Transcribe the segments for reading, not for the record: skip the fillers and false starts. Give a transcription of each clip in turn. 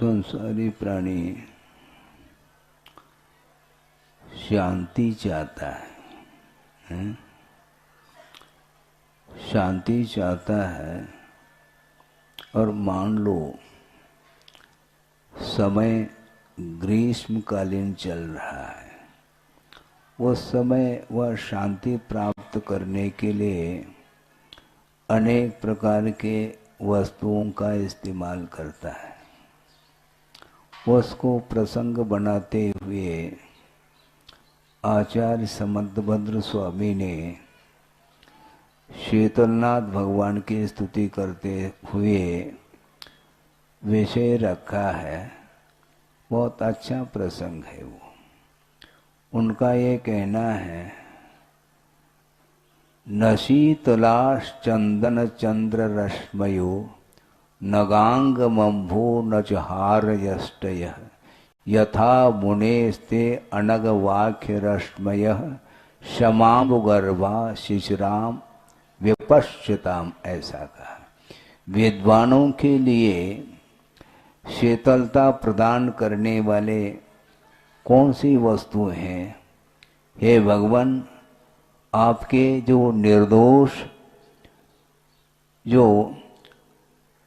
संसारी प्राणी शांति चाहता है, शांति चाहता है। और मान लो समय ग्रीष्मकालीन चल रहा है, उस समय वह शांति प्राप्त करने के लिए अनेक प्रकार के वस्तुओं का इस्तेमाल करता है। उसको प्रसंग बनाते हुए आचार्य समंतभद्र स्वामी ने शीतलनाथ भगवान की स्तुति करते हुए विषय रखा है। बहुत अच्छा प्रसंग है वो। उनका ये कहना है, न शीतलाश चंदन चंद्र रश्मयो नगांग मम्भो न च हारयष्टयः यथा मुनेस्ते अनग वाक्य रश्मयः शमामुगर्भा शिशिराम विपश्यताम। ऐसा कहा। विद्वानों के लिए शीतलता प्रदान करने वाले कौन सी वस्तु हैं? हे भगवान, आपके जो निर्दोष जो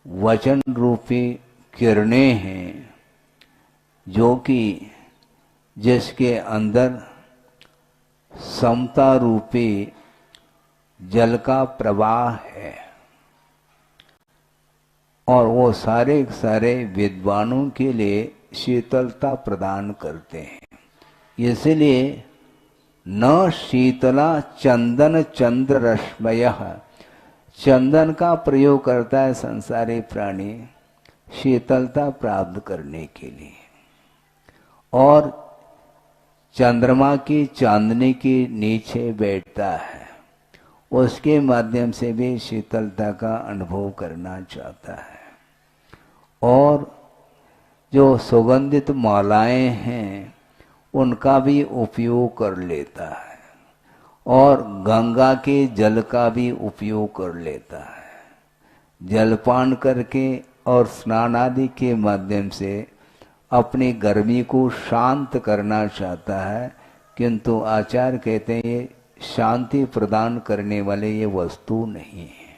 वचन रूपी किरणें हैं, जो कि जिसके अंदर समता रूपी जल का प्रवाह है, और वो सारे सारे विद्वानों के लिए शीतलता प्रदान करते हैं। इसलिए न शीतला चंदन चंद्र रश्मयः, चंदन का प्रयोग करता है संसारी प्राणी शीतलता प्राप्त करने के लिए, और चंद्रमा की चांदनी के नीचे बैठता है, उसके माध्यम से भी शीतलता का अनुभव करना चाहता है। और जो सुगंधित मालाएं हैं उनका भी उपयोग कर लेता है, और गंगा के जल का भी उपयोग कर लेता है। जलपान करके और स्नान आदि के माध्यम से अपनी गर्मी को शांत करना चाहता है, किंतु आचार्य कहते हैं ये शांति प्रदान करने वाले ये वस्तु नहीं है।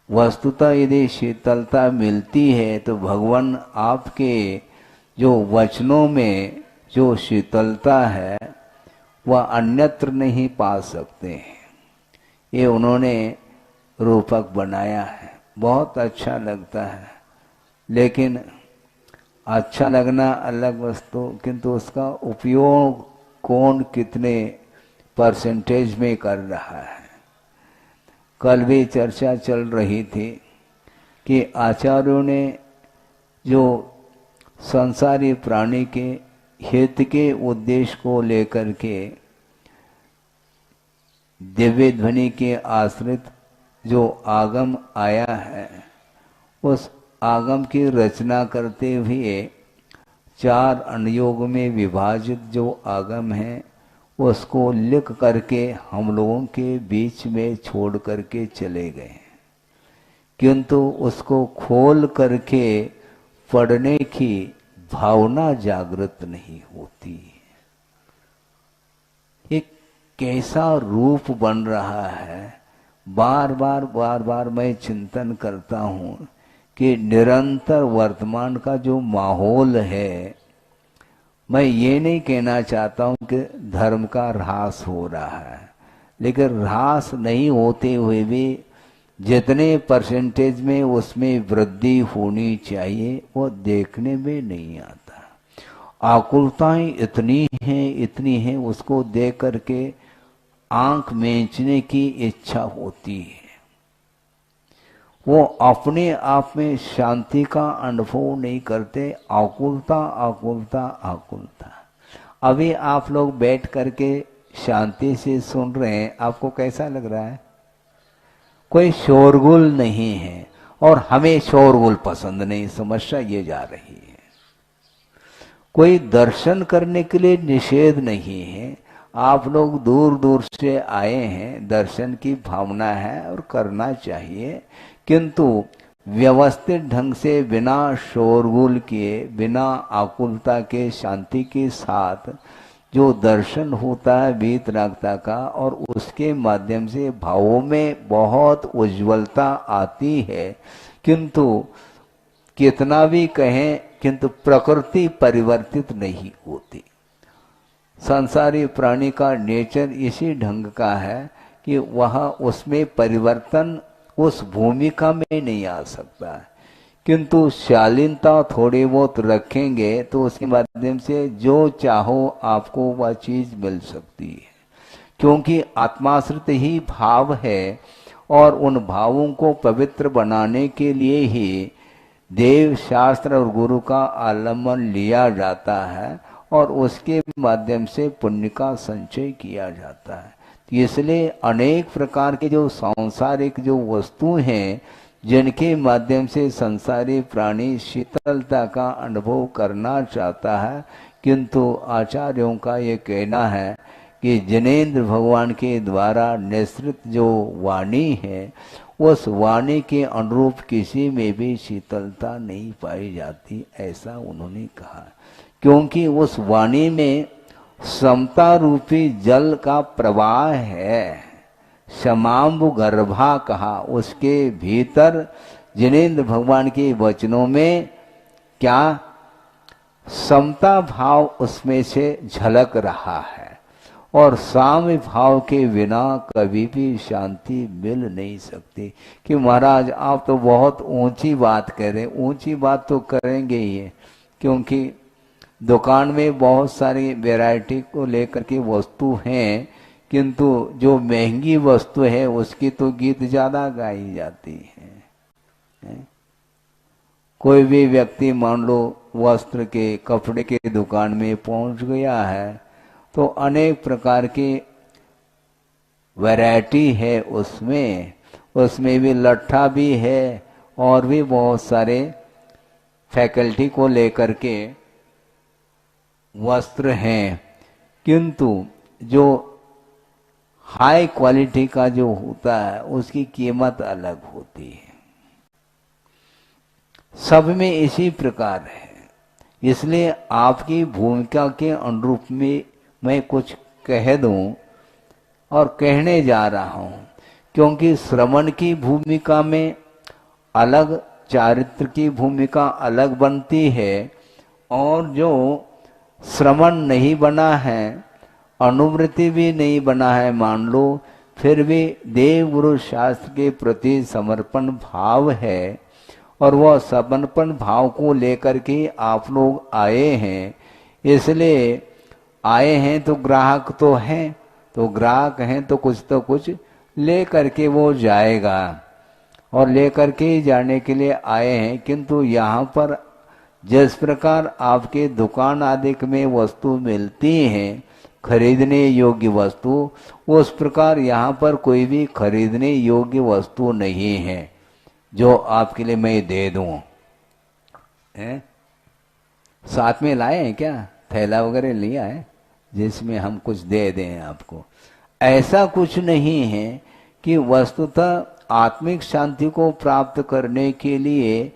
वस्तुतः यदि शीतलता मिलती है तो भगवान आपके जो वचनों में जो शीतलता है वह अन्यत्र नहीं पा सकते हैं। ये उन्होंने रूपक बनाया है, बहुत अच्छा लगता है। लेकिन अच्छा लगना अलग वस्तु, किंतु उसका उपयोग कौन कितने परसेंटेज में कर रहा है। कल भी चर्चा चल रही थी कि आचार्यों ने जो संसारी प्राणी के हित के उद्देश्य को लेकर के दिव्य ध्वनि के आश्रित जो आगम आया है, उस आगम की रचना करते हुए 4 अनुयोग में विभाजित जो आगम है उसको लिख करके हम लोगों के बीच में छोड़ करके चले गए, किंतु उसको खोल करके पढ़ने की भावना जागृत नहीं होती। एक कैसा रूप बन रहा है, बार बार मैं चिंतन करता हूँ कि निरंतर वर्तमान का जो माहौल है, मैं ये नहीं कहना चाहता हूँ कि धर्म का ह्रास हो रहा है, लेकिन ह्रास नहीं होते हुए भी जितने परसेंटेज में उसमें वृद्धि होनी चाहिए वो देखने में नहीं आता। आकुलताएं इतनी हैं उसको देख करके आंख मींचने की इच्छा होती है। वो अपने आप में शांति का अनुभव नहीं करते। आकुलता। अभी आप लोग बैठ करके शांति से सुन रहे हैं, आपको कैसा लग रहा है? कोई शोरगुल नहीं है, और हमें शोरगुल पसंद नहीं। समस्या ये जा रही है। कोई दर्शन करने के लिए निषेध नहीं है। आप लोग दूर दूर से आए हैं, दर्शन की भावना है और करना चाहिए, किंतु व्यवस्थित ढंग से बिना शोरगुल किए, बिना आकुलता के, शांति के साथ जो दर्शन होता है वीतरागता का, और उसके माध्यम से भावों में बहुत उज्ज्वलता आती है। किंतु कितना भी कहें, किंतु प्रकृति परिवर्तित नहीं होती। संसारी प्राणी का नेचर इसी ढंग का है कि वह उसमें परिवर्तन उस भूमिका में नहीं आ सकता है। किंतु शालीनता थोड़ी बहुत रखेंगे तो उसके माध्यम से जो चाहो आपको वह चीज मिल सकती है, क्योंकि आत्माश्रित ही भाव है। और उन भावों को पवित्र बनाने के लिए ही देव, शास्त्र और गुरु का आलम्बन लिया जाता है और उसके माध्यम से पुण्य का संचय किया जाता है। इसलिए अनेक प्रकार के जो सांसारिक जो वस्तु हैं, जिनके माध्यम से संसारी प्राणी शीतलता का अनुभव करना चाहता है, किंतु आचार्यों का ये कहना है कि जिनेंद्र भगवान के द्वारा निश्रित जो वाणी है, उस वाणी के अनुरूप किसी में भी शीतलता नहीं पाई जाती, ऐसा उन्होंने कहा। क्योंकि उस वाणी में समता रूपी जल का प्रवाह है। क्षमाम्बु गर्भा कहा, उसके भीतर जिनेंद्र भगवान के वचनों में क्या समता भाव उसमें से झलक रहा है। और साम्य भाव के बिना कभी भी शांति मिल नहीं सकती। कि महाराज आप तो बहुत ऊंची बात कह रहे, ऊंची बात तो करेंगे ही, क्योंकि दुकान में बहुत सारी वैरायटी को लेकर के वस्तु हैं, किंतु जो महंगी वस्तु है उसकी तो गीत ज्यादा गाई जाती है। कोई भी व्यक्ति मान लो वस्त्र के, कपड़े के दुकान में पहुंच गया है तो अनेक प्रकार की वैरायटी है उसमें भी लट्ठा भी है और भी बहुत सारे फैकल्टी को लेकर के वस्त्र हैं। किंतु जो हाई क्वालिटी का जो होता है उसकी कीमत अलग होती है। सब में इसी प्रकार है। इसलिए आपकी भूमिका के अनुरूप में मैं कुछ कह दूं और कहने जा रहा हूं, क्योंकि श्रवण की भूमिका में अलग, चारित्र की भूमिका अलग बनती है। और जो श्रवण नहीं बना है, अनुवृत्ति भी नहीं बना है मान लो, फिर भी देव गुरु शास्त्र के प्रति समर्पण भाव है और वह समर्पण भाव को लेकर के आप लोग आए हैं। इसलिए आए हैं तो ग्राहक तो हैं, तो ग्राहक हैं तो कुछ ले करके वो जाएगा और ले करके जाने के लिए आए हैं। किंतु यहाँ पर जिस प्रकार आपके दुकान आदि में वस्तु मिलती हैं, खरीदने योग्य वस्तु, उस प्रकार यहाँ पर कोई भी खरीदने योग्य वस्तु नहीं है जो आपके लिए मैं दे दूं। साथ में लाए हैं क्या? थैला वगैरह लिया है जिसमें हम कुछ दे दें आपको? ऐसा कुछ नहीं है। कि वस्तुतः आत्मिक शांति को प्राप्त करने के लिए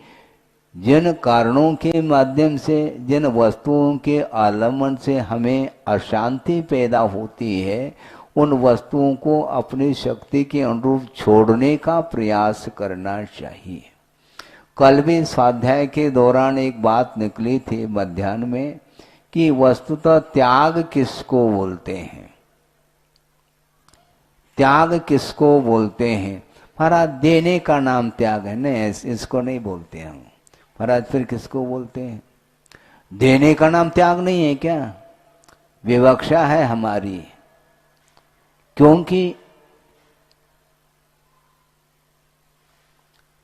जिन कारणों के माध्यम से, जिन वस्तुओं के आलम्बन से हमें अशांति पैदा होती है, उन वस्तुओं को अपनी शक्ति के अनुरूप छोड़ने का प्रयास करना चाहिए। कल भी स्वाध्याय के दौरान एक बात निकली थी मध्याह्न में कि वस्तुतः त्याग किसको बोलते हैं, त्याग किसको बोलते हैं? महाराज देने का नाम त्याग है। नहीं, इसको नहीं बोलते हम। महाराज फिर किसको बोलते हैं? देने का नाम त्याग नहीं है क्या? विवक्षा है हमारी। क्योंकि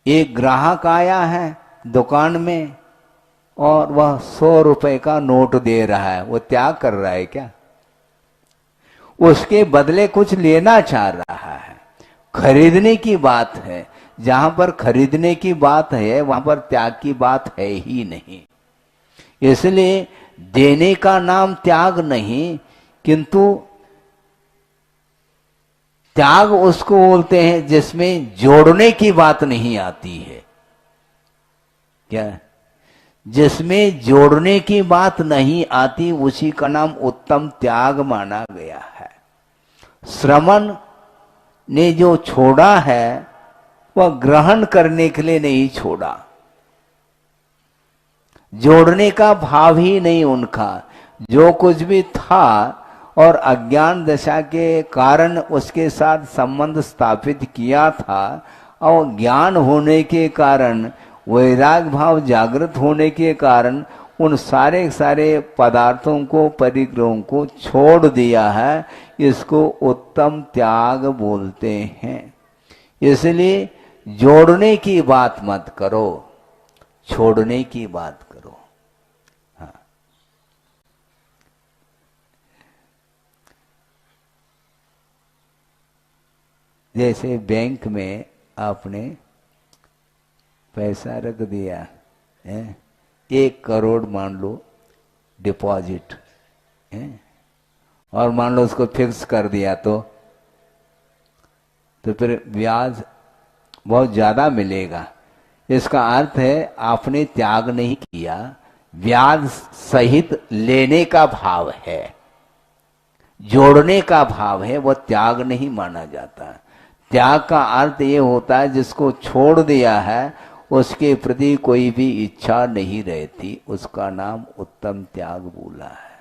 एक ग्राहक आया है दुकान में और वह 100 रुपए का नोट दे रहा है, वो त्याग कर रहा है क्या? उसके बदले कुछ लेना चाह रहा है। खरीदने की बात है। जहां पर खरीदने की बात है वहां पर त्याग की बात है ही नहीं। इसलिए देने का नाम त्याग नहीं, किंतु त्याग उसको बोलते हैं जिसमें जोड़ने की बात नहीं आती है। क्या? जिसमें जोड़ने की बात नहीं आती उसी का नाम उत्तम त्याग माना गया है। श्रवण ने जो छोड़ा है वह ग्रहण करने के लिए नहीं छोड़ा, जोड़ने का भाव ही नहीं उनका। जो कुछ भी था और अज्ञान दशा के कारण उसके साथ संबंध स्थापित किया था, और ज्ञान होने के कारण, वैराग भाव जागृत होने के कारण उन सारे सारे पदार्थों को, परिग्रहों को छोड़ दिया है। इसको उत्तम त्याग बोलते हैं। इसलिए जोड़ने की बात मत करो, छोड़ने की बात करो। हाँ। जैसे बैंक में आपने पैसा रख दिया है, 1 करोड़ मान लो डिपॉजिट है, और मान लो उसको फिक्स कर दिया तो फिर ब्याज बहुत ज्यादा मिलेगा। इसका अर्थ है आपने त्याग नहीं किया, ब्याज सहित लेने का भाव है, जोड़ने का भाव है, वह त्याग नहीं माना जाता। त्याग का अर्थ ये होता है जिसको छोड़ दिया है उसके प्रति कोई भी इच्छा नहीं रहती, उसका नाम उत्तम त्याग बोला है।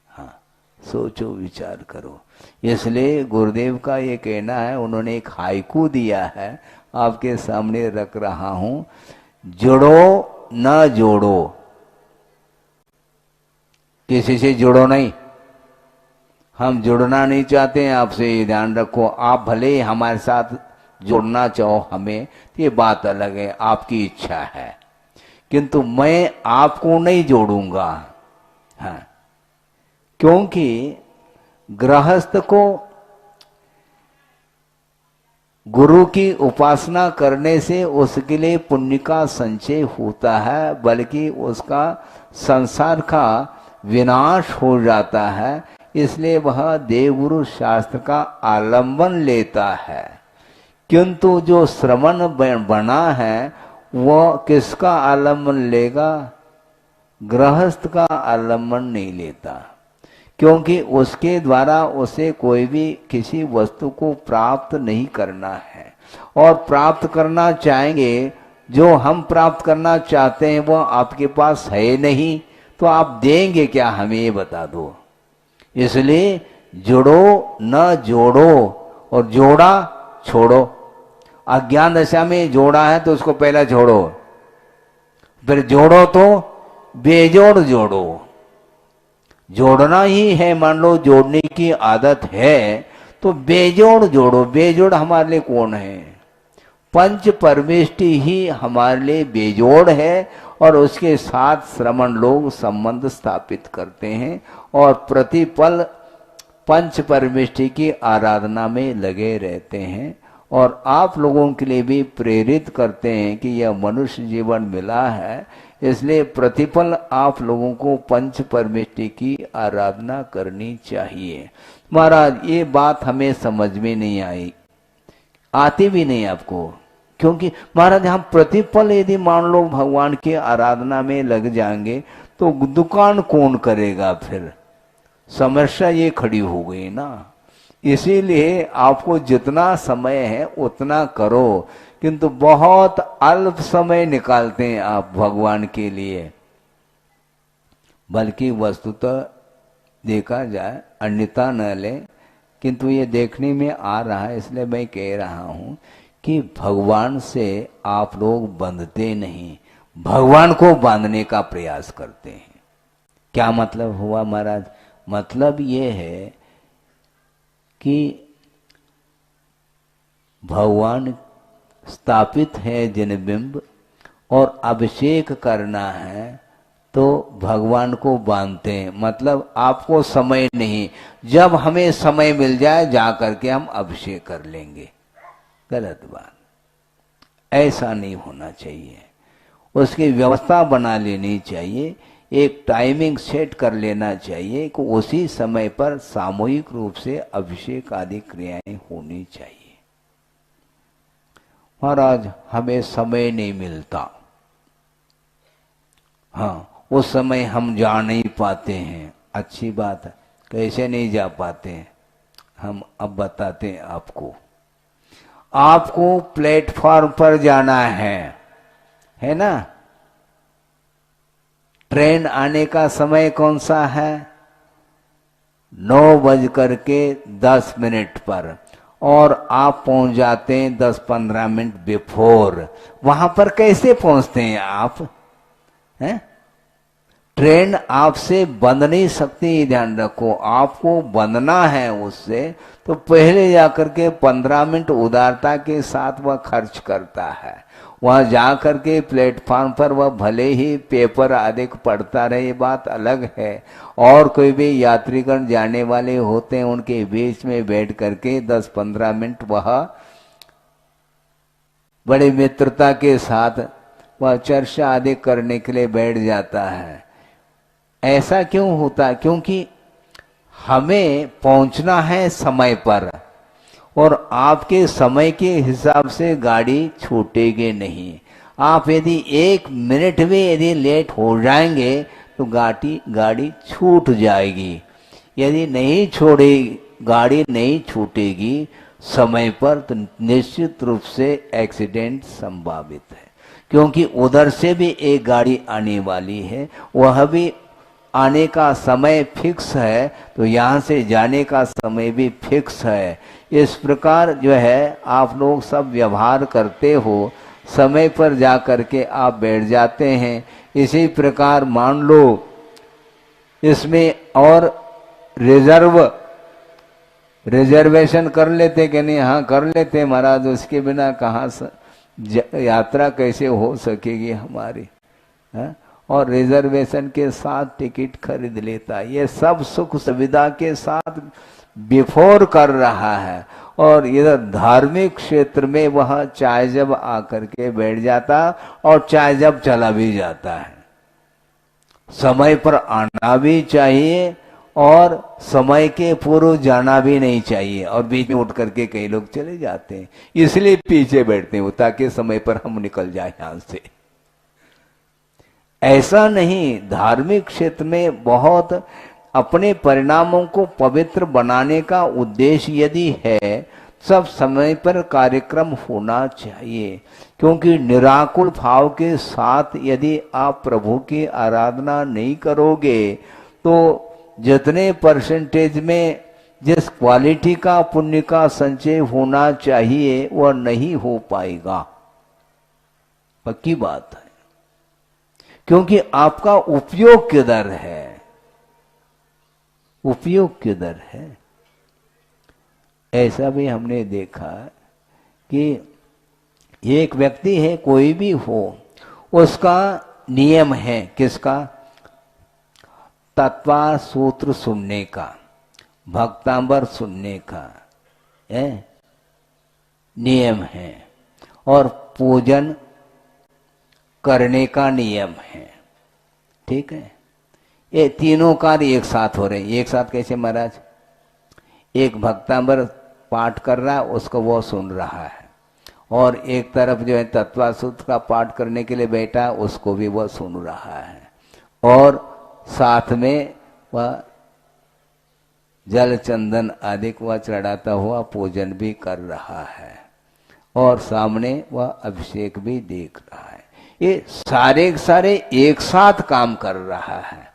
हाँ, सोचो विचार करो। इसलिए गुरुदेव का ये कहना है, उन्होंने एक हाइकू दिया है, आपके सामने रख रहा हूं। जुड़ो न जोड़ो, किसी से जुड़ो नहीं। हम जुड़ना नहीं चाहते हैं आपसे, ये ध्यान रखो। आप भले ही हमारे साथ जुड़ना चाहो हमें, तो ये बात अलग है, आपकी इच्छा है, किंतु मैं आपको नहीं जोड़ूंगा। हाँ, क्योंकि गृहस्थ को गुरु की उपासना करने से उसके लिए पुण्य का संचय होता है, बल्कि उसका संसार का विनाश हो जाता है। इसलिए वह देवगुरु शास्त्र का आलंबन लेता है। किंतु जो श्रवण बना है वह किसका आलंबन लेगा? गृहस्थ का आलंबन नहीं लेता, क्योंकि उसके द्वारा उसे कोई भी किसी वस्तु को प्राप्त नहीं करना है। और प्राप्त करना चाहेंगे, जो हम प्राप्त करना चाहते हैं वह आपके पास है नहीं, तो आप देंगे क्या हमें, ये बता दो। इसलिए जुड़ो न जोड़ो, और जोड़ा छोड़ो। अज्ञान दशा में जोड़ा है तो उसको पहला छोड़ो, फिर जोड़ो तो बेजोड़ जोड़ो। जोड़ना ही है, मान लो जोड़ने की आदत है तो बेजोड़ जोड़ो। बेजोड़ हमारे लिए कौन है? पंच परमेष्टि ही हमारे लिए बेजोड़ है, और उसके साथ श्रमण लोग संबंध स्थापित करते हैं और प्रतिपल पंच परमेष्टि की आराधना में लगे रहते हैं। और आप लोगों के लिए भी प्रेरित करते हैं कि यह मनुष्य जीवन मिला है, इसलिए प्रतिपल आप लोगों को पंच परमेष्टि की आराधना करनी चाहिए। महाराज, ये बात हमें समझ में नहीं आई, आती भी नहीं आपको, क्योंकि महाराज हम प्रतिपल यदि मान लो भगवान की आराधना में लग जाएंगे तो दुकान कौन करेगा? फिर समस्या ये खड़ी हो गई ना। इसीलिए आपको जितना समय है उतना करो, किंतु बहुत अल्प समय निकालते हैं आप भगवान के लिए। बल्कि वस्तुतः देखा जाए, अन्यथा न ले, किंतु ये देखने में आ रहा है, इसलिए मैं कह रहा हूं कि भगवान से आप लोग बंधते नहीं, भगवान को बांधने का प्रयास करते हैं। क्या मतलब हुआ महाराज? मतलब ये है कि भगवान स्थापित है जिन बिंब, और अभिषेक करना है तो भगवान को बांधते हैं। मतलब आपको समय नहीं, जब हमें समय मिल जाए जा करके हम अभिषेक कर लेंगे। गलत बात, ऐसा नहीं होना चाहिए। उसकी व्यवस्था बना लेनी चाहिए, एक टाइमिंग सेट कर लेना चाहिए कि उसी समय पर सामूहिक रूप से अभिषेक आदि क्रियाएं होनी चाहिए। महाराज, हमें समय नहीं मिलता, हाँ, उस समय हम जा नहीं पाते हैं, अच्छी बात है। कैसे नहीं जा पाते हैं, हम अब बताते हैं आपको। आपको प्लेटफॉर्म पर जाना है ना? ट्रेन आने का समय कौन सा है? 9:10 पर, और आप पहुंच जाते हैं 10-15 मिनट बिफोर। वहां पर कैसे पहुंचते हैं आप? हैं? ट्रेन आपसे बंध नहीं सकती, ध्यान रखो। आपको बंधना है उससे, तो पहले जाकर के 15 मिनट उदारता के साथ वह खर्च करता है। वहां जाकर के प्लेटफॉर्म पर वह भले ही पेपर आदि पढ़ता रहे, ये बात अलग है। और कोई भी यात्रीगण जाने वाले होते हैं, उनके बीच में बैठ करके 10-15 मिनट वह बड़े मित्रता के साथ वह चर्चा आदि करने के लिए बैठ जाता है। ऐसा क्यों होता? क्योंकि हमें पहुंचना है समय पर, और आपके समय के हिसाब से गाड़ी छूटेगी नहीं। आप यदि 1 मिनट भी यदि लेट हो जाएंगे तो गाड़ी छूट जाएगी। यदि नहीं छोड़ेगी, गाड़ी नहीं छूटेगी समय पर, तो निश्चित रूप से एक्सीडेंट संभावित है। क्योंकि उधर से भी एक गाड़ी आने वाली है, वह भी आने का समय फिक्स है, तो यहाँ से जाने का समय भी फिक्स है। इस प्रकार जो है आप लोग सब व्यवहार करते हो, समय पर जा करके आप बैठ जाते हैं। इसी प्रकार मान लो इसमें और रिजर्वेशन कर लेते कि नहीं? हाँ, कर लेते महाराज, उसके बिना कहाँ यात्रा कैसे हो सकेगी हमारी? है? और रिजर्वेशन के साथ टिकट खरीद लेता। ये सब सुख सुविधा के साथ बिफोर कर रहा है। और इधर धार्मिक क्षेत्र में वह चाहे जब आकर के बैठ जाता और चाहे जब चला भी जाता है। समय पर आना भी चाहिए और समय के पूर्व जाना भी नहीं चाहिए, और बीच में उठ करके कई लोग चले जाते हैं, इसलिए पीछे बैठते हैं ताकि समय पर हम निकल जाए यहां से। ऐसा नहीं, धार्मिक क्षेत्र में बहुत अपने परिणामों को पवित्र बनाने का उद्देश्य यदि है, सब समय पर कार्यक्रम होना चाहिए। क्योंकि निराकुल भाव के साथ यदि आप प्रभु की आराधना नहीं करोगे तो जितने परसेंटेज में जिस क्वालिटी का पुण्य का संचय होना चाहिए वह नहीं हो पाएगा, पक्की बात है। क्योंकि आपका उपयोग किधर है? उपयोग किधर है? ऐसा भी हमने देखा कि एक व्यक्ति है, कोई भी हो, उसका नियम है, किसका? तत्वा सूत्र सुनने का, भक्तांबर सुनने का नियम है, और पूजन करने का नियम है। ठीक है, ये तीनों कार्य एक साथ हो रहे हैं। एक साथ कैसे महाराज? एक भक्तांबर पाठ कर रहा है, उसको वो सुन रहा है, और एक तरफ जो है तत्वासूत्र का पाठ करने के लिए बैठा, उसको भी वह सुन रहा है, और साथ में वह जल चंदन आदि वह चढ़ाता हुआ पूजन भी कर रहा है, और सामने वह अभिषेक भी देख रहा है। ये सारे सारे एक साथ काम कर रहा है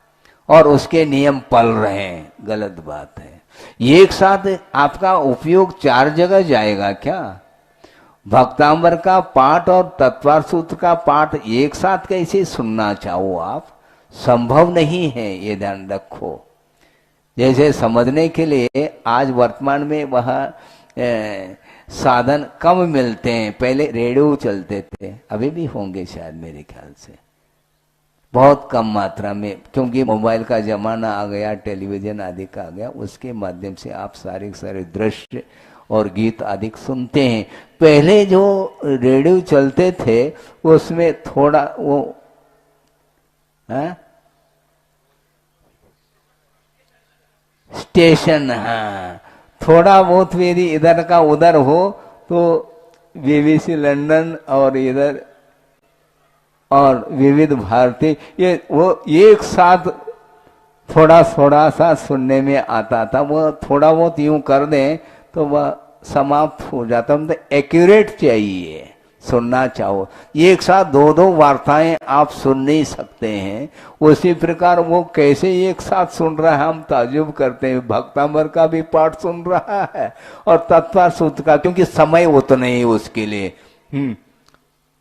और उसके नियम पल रहे हैं। गलत बात है। एक साथ आपका उपयोग 4 जगह जाएगा क्या? भक्तांबर का पाठ और तत्वार सूत्र का पाठ एक साथ कैसे सुनना चाहो आप? संभव नहीं है, ये ध्यान रखो। जैसे समझने के लिए आज वर्तमान में वह साधन कम मिलते हैं। पहले रेडियो चलते थे, अभी भी होंगे शायद मेरे ख्याल से, बहुत कम मात्रा में, क्योंकि मोबाइल का जमाना आ गया, टेलीविजन आदि का आ गया, उसके माध्यम से आप सारे सारे दृश्य और गीत आदि सुनते हैं। पहले जो रेडियो चलते थे उसमें थोड़ा वो स्टेशन, हाँ, थोड़ा बहुत यदि इधर का उधर हो तो बीबीसी लंदन और इधर और विविध भारती, ये वो एक साथ थोड़ा थोड़ा सा सुनने में आता था, वो थोड़ा बहुत यूं कर दें तो वह समाप्त हो जाता। मतलब एक्यूरेट चाहिए सुनना चाहो, एक साथ दो दो वार्ताएं आप सुन नहीं सकते हैं। उसी प्रकार वो कैसे एक साथ सुन रहा है, हम ताजुब करते हैं। भक्तामर का भी पाठ सुन रहा है और तत्व सूत्र का, क्योंकि समय उतना ही उसके लिए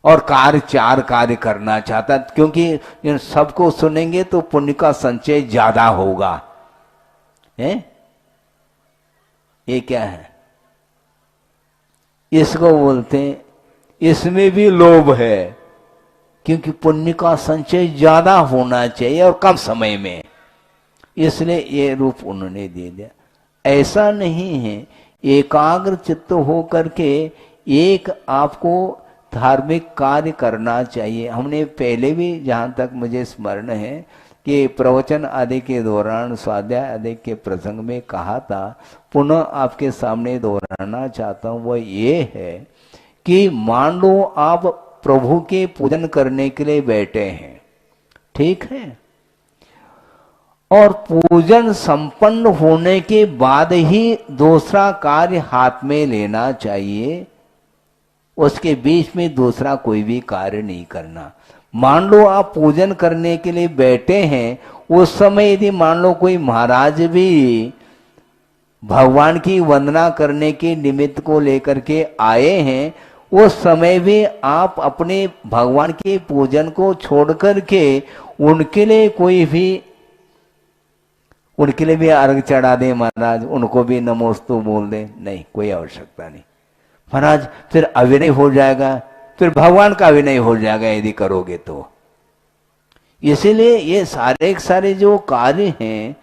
और चार कार्य करना चाहता, क्योंकि इन सबको सुनेंगे तो पुण्य का संचय ज्यादा होगा। है ये क्या है, इसको बोलते हैं, इसमें भी लोभ है, क्योंकि पुण्य का संचय ज्यादा होना चाहिए और कम समय में, इसलिए ये रूप उन्होंने दे दिया। ऐसा नहीं है, एकाग्र चित्त हो करके एक आपको धार्मिक कार्य करना चाहिए। हमने पहले भी, जहां तक मुझे स्मरण है, कि प्रवचन आदि के दौरान, स्वाध्याय आदि के प्रसंग में कहा था, पुनः आपके सामने दोहराना चाहता हूं, वह ये है कि मान लो आप प्रभु के पूजन करने के लिए बैठे हैं, ठीक है, और पूजन संपन्न होने के बाद ही दूसरा कार्य हाथ में लेना चाहिए, उसके बीच में दूसरा कोई भी कार्य नहीं करना। मान लो आप पूजन करने के लिए बैठे हैं, उस समय यदि मान लो कोई महाराज भी भगवान की वंदना करने के निमित्त को लेकर के आए हैं, उस समय भी आप अपने भगवान के पूजन को छोड़ करके उनके लिए भी अर्घ चढ़ा दे महाराज, उनको भी नमोस्तु बोल दे, नहीं, कोई आवश्यकता नहीं महाराज, फिर अविनय हो जाएगा, फिर भगवान का अविनय हो जाएगा यदि करोगे तो। इसीलिए ये सारे जो कार्य हैं,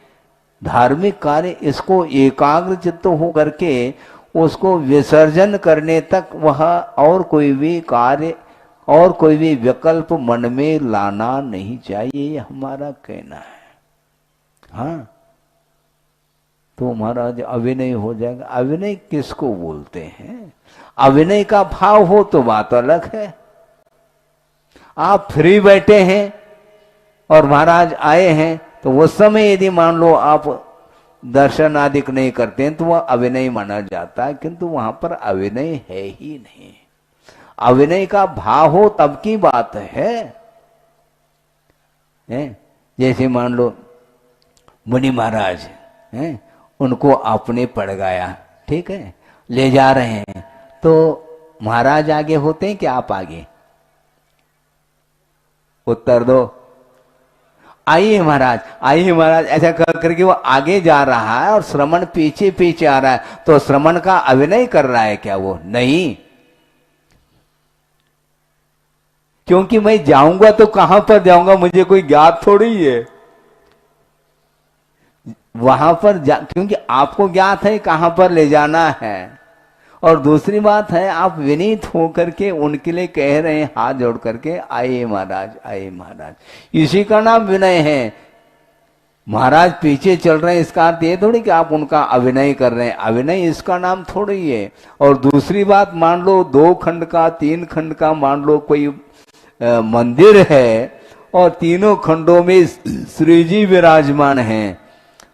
धार्मिक कार्य, इसको एकाग्र चित्त हो करके उसको विसर्जन करने तक वह और कोई भी कार्य और कोई भी विकल्प मन में लाना नहीं चाहिए, ये हमारा कहना है। हाँ, तो महाराज अविनय हो जाएगा, अविनय किसको बोलते हैं? अविनय का भाव हो तो बात अलग है। आप फ्री बैठे हैं और महाराज आए हैं, तो उस समय यदि मान लो आप दर्शन आदि नहीं करते हैं तो वह अविनय माना जाता है, किंतु वहां पर अविनय है ही नहीं। अविनय का भाव हो तब की बात है। जैसे मान लो मुनि महाराज हैं, उनको आपने पड़ गया, ठीक है, ले जा रहे हैं, तो महाराज आगे होते हैं कि आप आगे? उत्तर दो। आइए महाराज, आइए महाराज, ऐसा कर करके वो आगे जा रहा है और श्रमण पीछे पीछे आ रहा है, तो श्रमण का अभिनय कर रहा है क्या वो? नहीं, क्योंकि मैं जाऊंगा तो कहां पर जाऊंगा, मुझे कोई ज्ञात थोड़ी है वहां पर क्योंकि आपको ज्ञात है कहां पर ले जाना है। और दूसरी बात है, आप विनीत होकर के उनके लिए कह रहे हैं हाथ जोड़ करके, आइए महाराज, आइए महाराज, इसी का नाम विनय है। महाराज पीछे चल रहे हैं, इसका अर्थ ये थोड़ी कि आप उनका अभिनय कर रहे हैं, अभिनय इसका नाम थोड़ी है। और दूसरी बात, मान लो 2 खंड का 3 खंड का मान लो कोई मंदिर है और तीनों खंडों में श्री जी विराजमान हैं,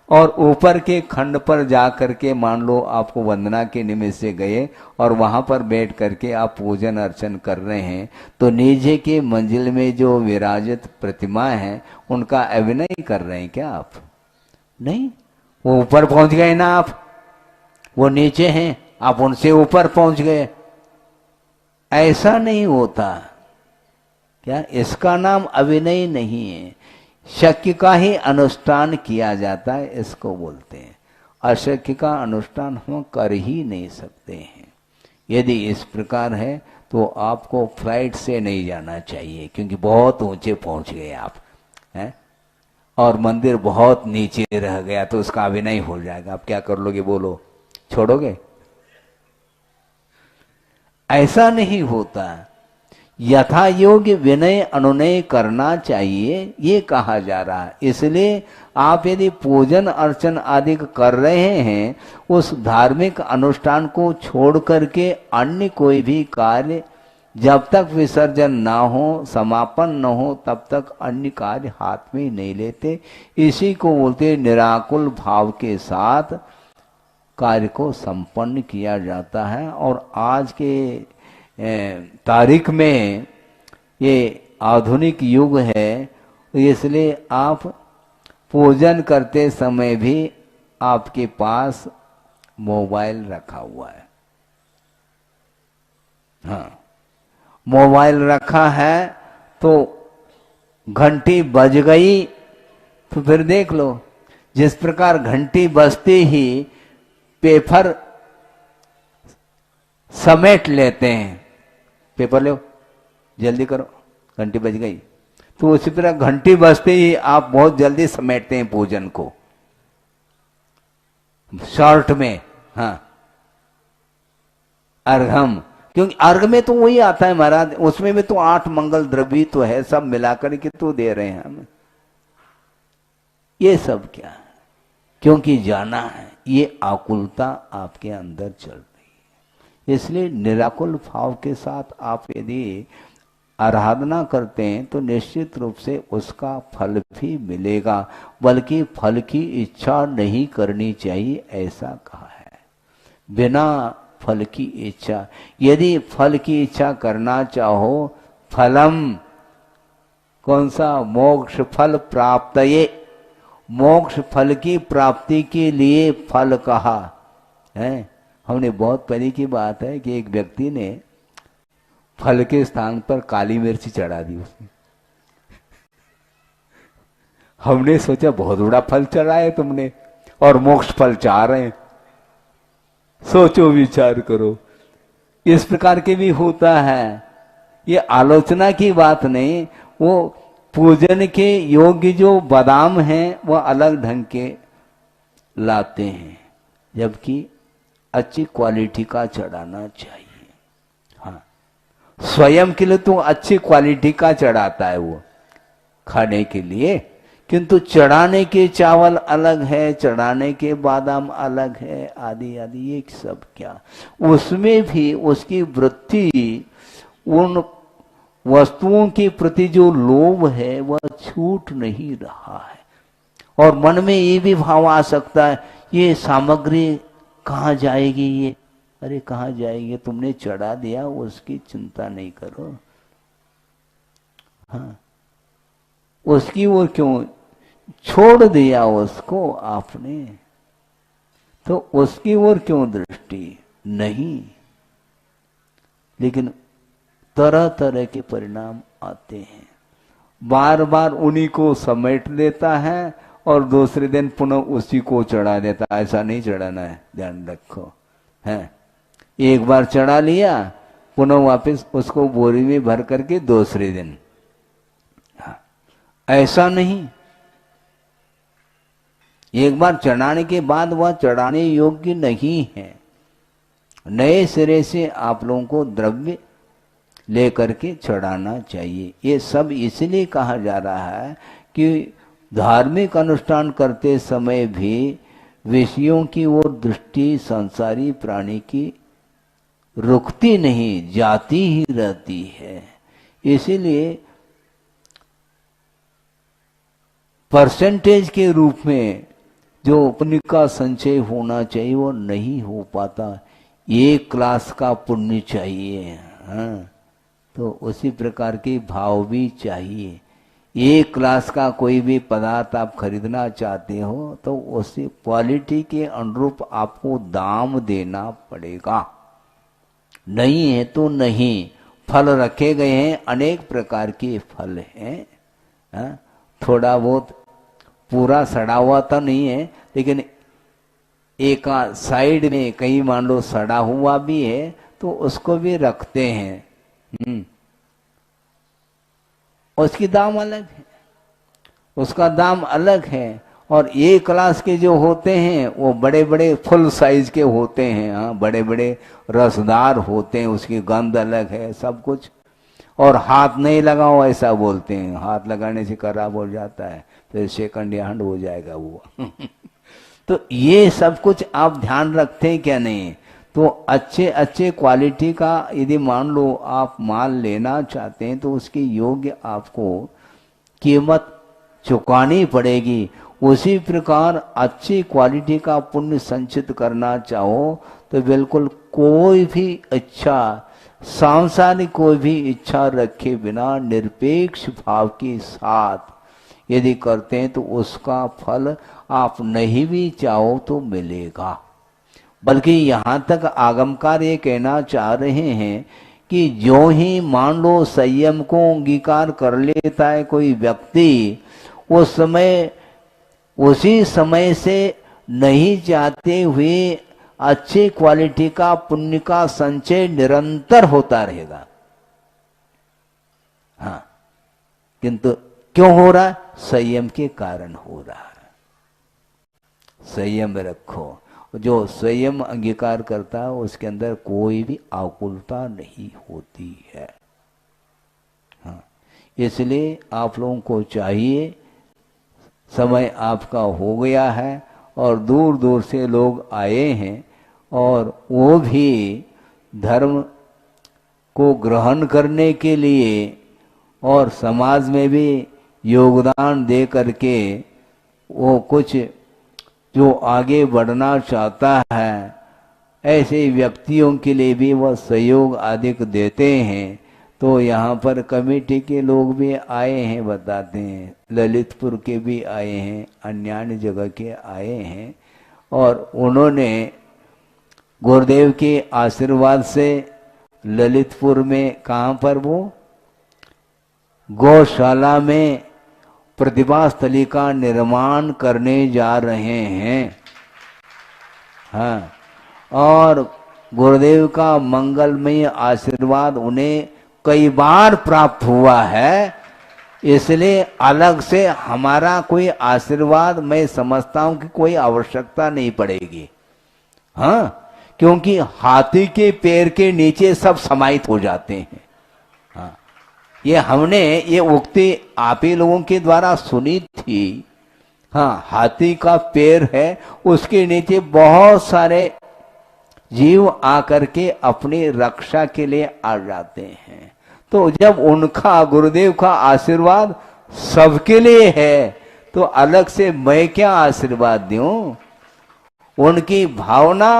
और ऊपर के खंड पर जा करके मान लो आपको वंदना के निमित्त से गए और वहां पर बैठ करके आप पूजन अर्चन कर रहे हैं, तो नीचे के मंजिल में जो विराजित प्रतिमा है उनका अभिनय कर रहे हैं क्या आप? नहीं, वो ऊपर पहुंच गए ना आप, वो नीचे हैं, आप उनसे ऊपर पहुंच गए। ऐसा नहीं होता क्या? इसका नाम अभिनय नहीं है, शक्य का ही अनुष्ठान किया जाता है, इसको बोलते हैं। अशक्य का अनुष्ठान हम कर ही नहीं सकते हैं। यदि इस प्रकार है तो आपको फ्लाइट से नहीं जाना चाहिए, क्योंकि बहुत ऊंचे पहुंच गए आप हैं, और मंदिर बहुत नीचे रह गया तो उसका अभिनय हो जाएगा। आप क्या कर लोगे? बोलो, छोड़ोगे? ऐसा नहीं होता। यथा योग्य विनय अनुनय करना चाहिए, ये कहा जा रहा है। इसलिए आप यदि पूजन अर्चन आदि कर रहे हैं, उस धार्मिक अनुष्ठान को छोड़ करके अन्य कोई भी कार्य जब तक विसर्जन ना हो, समापन न हो, तब तक अन्य कार्य हाथ में नहीं लेते। इसी को बोलते निराकुल भाव के साथ कार्य को संपन्न किया जाता है। और आज के तारीख में ये आधुनिक युग है, इसलिए आप पूजन करते समय भी आपके पास मोबाइल रखा हुआ है। हाँ, मोबाइल रखा है तो घंटी बज गई तो फिर देख लो, जिस प्रकार घंटी बजते ही पेपर समेट लेते हैं, पेपर लो जल्दी करो घंटी बज गई, तो उसी तरह घंटी बजते ही आप बहुत जल्दी समेटते हैं पूजन को शॉर्ट में। हाँ, अर्घम, क्योंकि अर्घ में तो वही आता है महाराज, उसमें भी तो 8 मंगल द्रव्य तो है, सब मिलाकर के तो दे रहे हैं हमें। ये सब क्या है? क्योंकि जाना है, ये आकुलता आपके अंदर चल रही है। इसलिए निराकुल भाव के साथ आप यदि आराधना करते हैं तो निश्चित रूप से उसका फल भी मिलेगा, बल्कि फल की इच्छा नहीं करनी चाहिए, ऐसा कहा है। बिना फल की इच्छा, यदि फल की इच्छा करना चाहो, फलम कौन सा? मोक्ष फल प्राप्त, ये मोक्ष फल की प्राप्ति के लिए फल कहा है। हमने बहुत पहले की बात है कि एक व्यक्ति ने फल के स्थान पर काली मिर्ची चढ़ा दी उसने। हमने सोचा बहुत बड़ा फल चढ़ाया तुमने और मोक्ष फल चाह रहे हैं। सोचो, विचार करो, इस प्रकार के भी होता है। ये आलोचना की बात नहीं, वो पूजन के योग्य जो बादाम हैं वह अलग ढंग के लाते हैं, जबकि अच्छी क्वालिटी का चढ़ाना चाहिए। हाँ, स्वयं के लिए तो अच्छी क्वालिटी का चढ़ाता है वो खाने के लिए, किंतु चढ़ाने के चावल अलग है, चढ़ाने के बादाम अलग है, आदि आदि, ये सब क्या, उसमें भी उसकी वृत्ति उन वस्तुओं के प्रति जो लोभ है वह छूट नहीं रहा है। और मन में ये भी भाव आ सकता है, ये सामग्री कहाँ जाएगी, ये अरे कहाँ जाएगी, तुमने चढ़ा दिया, उसकी चिंता नहीं करो। हाँ, उसकी वो क्यों छोड़ दिया उसको आपने, तो उसकी ओर क्यों दृष्टि नहीं। लेकिन तरह तरह के परिणाम आते हैं, बार बार उन्हीं को समेट देता है और दूसरे दिन पुनः उसी को चढ़ा देता है। ऐसा नहीं चढ़ाना है, ध्यान रखो। है, एक बार चढ़ा लिया, पुनः वापस उसको बोरी में भर करके दूसरे दिन। हाँ, ऐसा नहीं, एक बार चढ़ाने के बाद वह चढ़ाने योग्य नहीं है। नए सिरे से आप लोगों को द्रव्य लेकर के चढ़ाना चाहिए। ये सब इसलिए कहा जा रहा है कि धार्मिक अनुष्ठान करते समय भी विषयों की ओर दृष्टि संसारी प्राणी की रुकती नहीं, जाती ही रहती है। इसीलिए परसेंटेज के रूप में जो पुण्य का संचय होना चाहिए वो नहीं हो पाता। एक क्लास का पुण्य चाहिए। हाँ, तो उसी प्रकार के भाव भी चाहिए। एक क्लास का कोई भी पदार्थ आप खरीदना चाहते हो तो उसी क्वालिटी के अनुरूप आपको दाम देना पड़ेगा। नहीं है तो नहीं। फल रखे गए हैं, अनेक प्रकार के फल हैं। हाँ? थोड़ा बहुत पूरा सड़ा हुआ तो नहीं है, लेकिन एक साइड में कहीं मान लो सड़ा हुआ भी है तो उसको भी रखते हैं। उसकी दाम अलग है, उसका दाम अलग है। और एक क्लास के जो होते हैं वो बड़े बड़े फुल साइज के होते हैं। हाँ, बड़े बड़े रसदार होते हैं, उसकी गंध अलग है, सब कुछ। और हाथ नहीं लगाओ ऐसा बोलते हैं, हाथ लगाने से खराब हो जाता है, फिर सेकंड हैंड हो जाएगा वो। तो ये सब कुछ आप ध्यान रखते हैं क्या नहीं? तो अच्छे अच्छे क्वालिटी का यदि मान लो आप माल लेना चाहते हैं तो उसकी योग्य आपको कीमत चुकानी पड़ेगी। उसी प्रकार अच्छी क्वालिटी का पुण्य संचित करना चाहो तो बिल्कुल कोई भी इच्छा, सांसारिक कोई भी इच्छा रखे बिना निरपेक्ष भाव के साथ यदि करते हैं तो उसका फल आप नहीं भी चाहो तो मिलेगा। बल्कि यहाँ तक आगमकार ये कहना चाह रहे हैं कि जो ही मान लो संयम को अंगीकार कर लेता है कोई व्यक्ति, उस समय उसी समय से नहीं चाहते हुए अच्छी क्वालिटी का पुण्य का संचय निरंतर होता रहेगा। हाँ, किंतु क्यों हो रहा है? संयम के कारण हो रहा है। संयम रखो। जो संयम अंगीकार करता है उसके अंदर कोई भी आकुलता नहीं होती है। हाँ, इसलिए आप लोगों को चाहिए, समय आपका हो गया है और दूर दूर से लोग आए हैं और वो भी धर्म को ग्रहण करने के लिए और समाज में भी योगदान दे करके वो कुछ जो आगे बढ़ना चाहता है, ऐसे व्यक्तियों के लिए भी वह सहयोग अधिक देते हैं। तो यहाँ पर कमेटी के लोग भी आए हैं, बताते हैं, ललितपुर के भी आए हैं, अन्य जगह के आए हैं और उन्होंने गुरुदेव के आशीर्वाद से ललितपुर में, कहाँ पर, वो गौशाला में प्रतिभा स्थली का निर्माण करने जा रहे हैं। हाँ, और गुरुदेव का मंगलमय आशीर्वाद उन्हें कई बार प्राप्त हुआ है, इसलिए अलग से हमारा कोई आशीर्वाद मैं समझता हूं कि कोई आवश्यकता नहीं पड़ेगी। हाँ, क्योंकि हाथी के पैर के नीचे सब समाहित हो जाते हैं। हाँ, ये हमने ये उक्ति आप ही लोगों के द्वारा सुनी थी। हाँ, हाथी का पैर है, उसके नीचे बहुत सारे जीव आकर के अपनी रक्षा के लिए आ जाते हैं। तो जब उनका, गुरुदेव का आशीर्वाद सबके लिए है तो अलग से मैं क्या आशीर्वाद दूं? उनकी भावना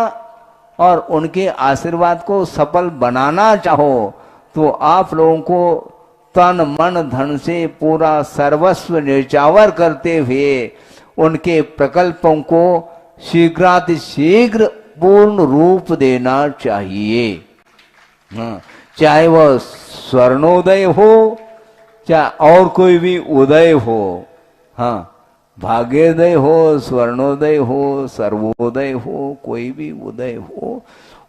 और उनके आशीर्वाद को सफल बनाना चाहो तो आप लोगों को तन मन धन से पूरा सर्वस्व न्यौछावर करते हुए उनके प्रकल्पों को शीघ्रातिशीघ्र पूर्ण रूप देना चाहिए। हाँ, चाहे वह स्वर्णोदय हो चाहे और कोई भी उदय हो। हाँ, भाग्योदय हो, स्वर्णोदय हो, सर्वोदय हो, कोई भी उदय हो,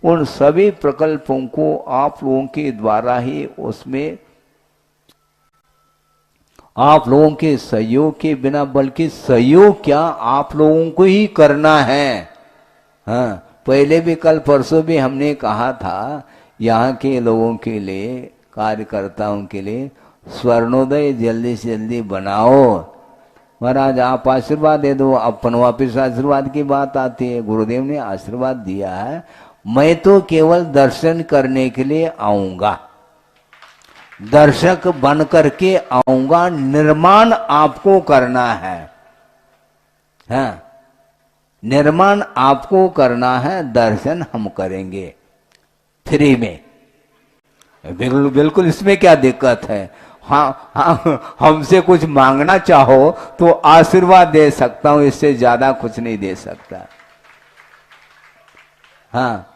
उन सभी प्रकल्पों को आप लोगों के द्वारा ही, उसमें आप लोगों के सहयोग के बिना, बल्कि सहयोग क्या आप लोगों को ही करना है। हाँ, पहले भी, कल परसों भी हमने कहा था, यहाँ के लोगों के लिए, कार्यकर्ताओं के लिए स्वर्णोदय जल्दी से जल्दी बनाओ। महाराज आप आशीर्वाद दे दो, अपन वापिस आशीर्वाद की बात आती है। गुरुदेव ने आशीर्वाद दिया है, मैं तो केवल दर्शन करने के लिए आऊंगा, दर्शक बन करके आऊंगा, निर्माण आपको करना है। हाँ, निर्माण आपको करना है, दर्शन हम करेंगे फ्री में। बिल्कुल बिल्कुल, इसमें क्या दिक्कत है? हाँ हाँ, हमसे कुछ मांगना चाहो तो आशीर्वाद दे सकता हूं, इससे ज्यादा कुछ नहीं दे सकता। हाँ,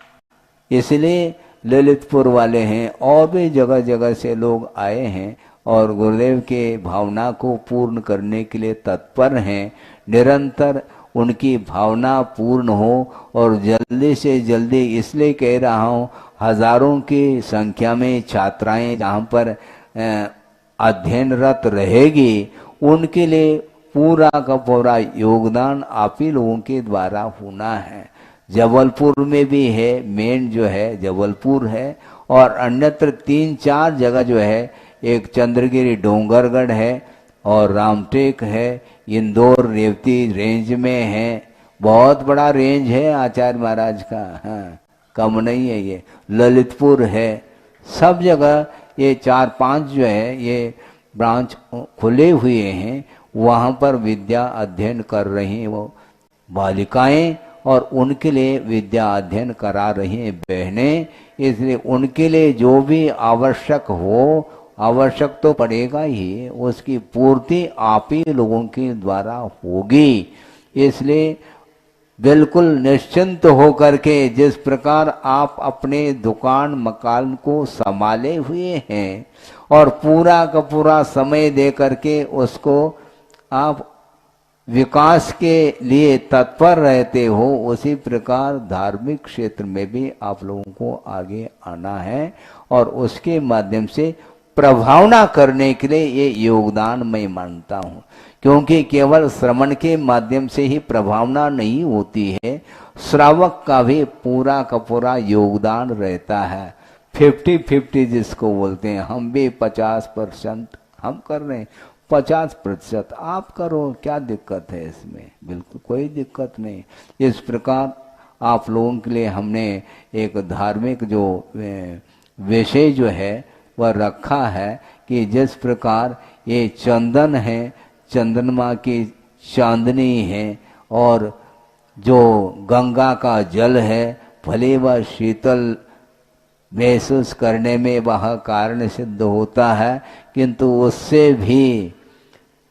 इसलिए ललितपुर वाले हैं और भी जगह जगह से लोग आए हैं और गुरुदेव के भावना को पूर्ण करने के लिए तत्पर हैं। निरंतर उनकी भावना पूर्ण हो और जल्दी से जल्दी, इसलिए कह रहा हूँ, हजारों की संख्या में छात्राएं जहाँ पर अध्ययनरत रहेगी, उनके लिए पूरा का पूरा योगदान आप ही लोगों के द्वारा होना है। जबलपुर में भी है, मेन जो है जबलपुर है, और अन्यत्र 3-4 जगह जो है, एक चंद्रगिरी डोंगरगढ़ है और रामटेक है, इंदौर रेवती रेंज में है, बहुत बड़ा रेंज है आचार्य महाराज का। हाँ, कम नहीं है। ये ललितपुर है, सब जगह ये 4-5 जो है ये ब्रांच खुले हुए हैं, वहाँ पर विद्या अध्ययन कर रही हैं वो बालिकाएं, और उनके लिए विद्या अध्ययन करा रही हैं बहनें। इसलिए उनके लिए जो भी आवश्यक हो, आवश्यक तो पड़ेगा ही, उसकी पूर्ति आप ही लोगों के द्वारा होगी। इसलिए बिल्कुल निश्चिंत होकर के, जिस प्रकार आप अपने दुकान मकान को संभाले हुए हैं और पूरा का पूरा समय दे करके उसको आप विकास के लिए तत्पर रहते हो, उसी प्रकार धार्मिक क्षेत्र में भी आप लोगों को आगे आना है और उसके माध्यम से प्रभावना करने के लिए ये योगदान मैं मानता हूँ। क्योंकि केवल श्रवण के माध्यम से ही प्रभावना नहीं होती है, श्रावक का भी पूरा का पूरा योगदान रहता है। 50-50 जिसको बोलते हैं, हम भी 50% हम कर रहे हैं, 50% आप करो, क्या दिक्कत है इसमें? बिल्कुल कोई दिक्कत नहीं। इस प्रकार आप लोगों के लिए हमने एक धार्मिक जो विषय जो है वह रखा है कि जिस प्रकार ये चंदन है, चंद्रमा की चांदनी है, और जो गंगा का जल है, भले वह शीतल महसूस करने में वह कारण सिद्ध होता है, किंतु उससे भी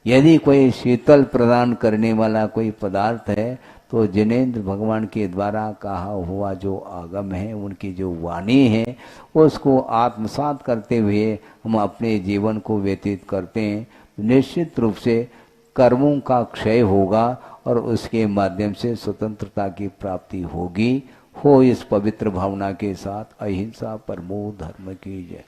यदि कोई शीतल प्रदान करने वाला कोई पदार्थ है तो जिनेंद्र भगवान के द्वारा कहा हुआ जो आगम है, उनकी जो वाणी है, उसको आत्मसात करते हुए हम अपने जीवन को व्यतीत करते हैं। निश्चित रूप से कर्मों का क्षय होगा और उसके माध्यम से स्वतंत्रता की प्राप्ति होगी। हो इस पवित्र भावना के साथ। अहिंसा परमो धर्म की जय।